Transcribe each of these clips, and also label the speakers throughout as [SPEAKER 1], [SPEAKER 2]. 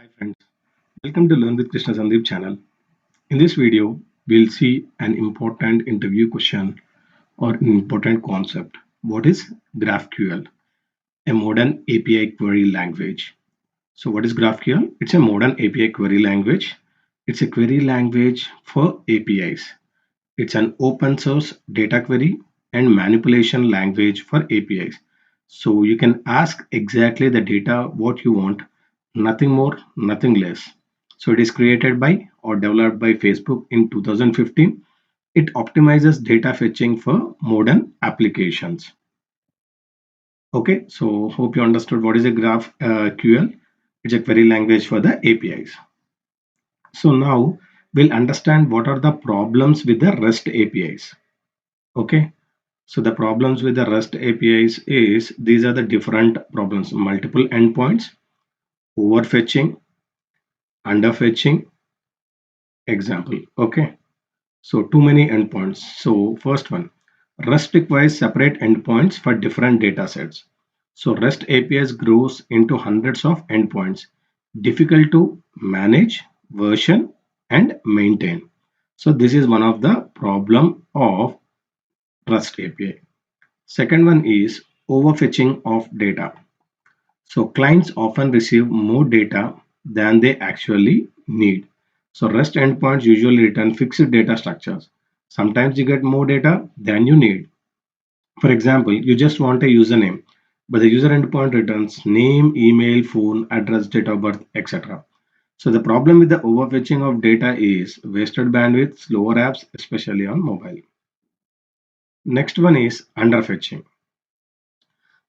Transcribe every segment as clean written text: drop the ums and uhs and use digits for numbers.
[SPEAKER 1] Hi friends, welcome to Learn with Krishna Sandeep channel. In this video, we'll see an important interview question or an important concept. What is GraphQL? A modern API query language. So what is GraphQL? It's a modern API query language. It's a query language for APIs. It's an open source data query and manipulation language for APIs. So you can ask exactly the data what you want, nothing more, nothing less. So it is created by or developed by Facebook in 2015. It optimizes data fetching for modern applications. Okay, so hope you understood what is a GraphQL. It's a query language for the APIs. So now we'll understand what are the problems with the REST APIs. Okay, so the problems with the REST APIs is these are the different problems: multiple endpoints, overfetching, underfetching. Example. Okay, so too many endpoints. So first one, REST requires separate endpoints for different data sets. So REST APIs grows into hundreds of endpoints, difficult to manage, version, and maintain. So this is one of the problem of REST API. Second one is overfetching of data. So clients often receive more data than they actually need. So REST endpoints usually return fixed data structures. Sometimes you get more data than you need. For example, you just want a username, but the user endpoint returns name, email, phone, address, date of birth, etc. So the problem with the overfetching of data is wasted bandwidth, slower apps, especially on mobile. Next one is underfetching.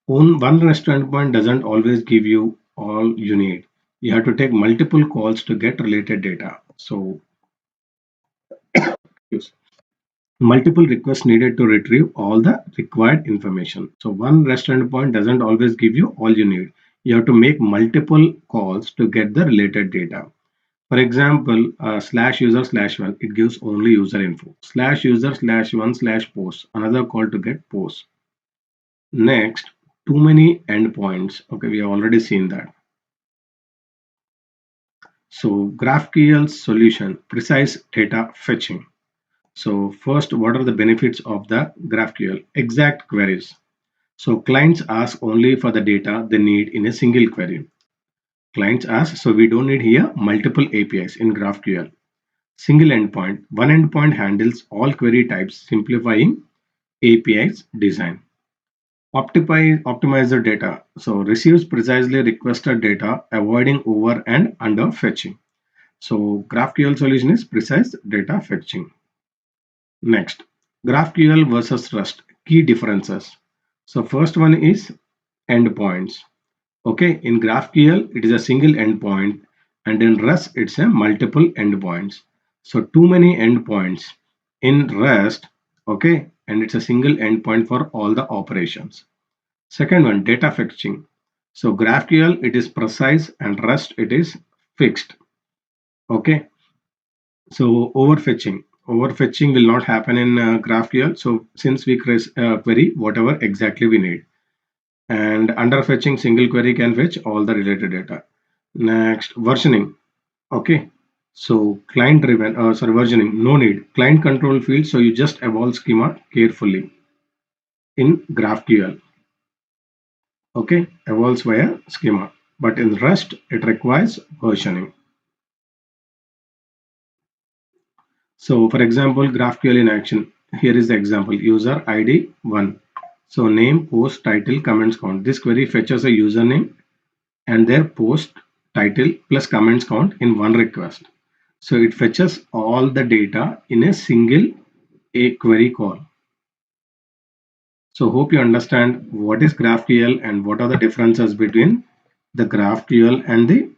[SPEAKER 1] One REST endpoint doesn't always give you all you need. You have to take multiple calls to get related data. So yes, multiple requests needed to retrieve all the required information. So one REST endpoint doesn't always give you all you need. You have to make multiple calls to get the related data. For example, slash user slash one, it gives only user info. Slash user slash one slash post, another call to get post. Next, too many endpoints. Okay, we have already seen that. So GraphQL's solution, precise data fetching. So first, what are the benefits of the GraphQL? Exact queries. So clients ask only for the data they need in a single query. Clients ask, so we don't need here multiple APIs in GraphQL. Single endpoint, one endpoint handles all query types, simplifying APIs design. Optimize the data. So receives precisely requested data, avoiding over and under fetching. So GraphQL solution is precise data fetching. Next, GraphQL versus REST, key differences. So first one is endpoints. Okay, in GraphQL, it is a single endpoint, and in REST, it's a multiple endpoints. So too many endpoints in REST, okay, and it's a single endpoint for all the operations. Second one, data fetching. So GraphQL, it is precise, and REST, it is fixed. Okay, so overfetching will not happen in GraphQL. So since we query whatever exactly we need, and underfetching, single query can fetch all the related data. Next, versioning. Okay, so client driven, versioning, no need. Client control field, so you just evolve schema carefully in GraphQL. Okay, evolves via schema, but in REST it requires versioning. So for example, GraphQL in action. Here is the example: user ID 1. So name, post, title, comments count. This query fetches a username and their post, title plus comments count in one request. So it fetches all the data in a single query call. So hope you understand what is GraphQL and what are the differences between the GraphQL and the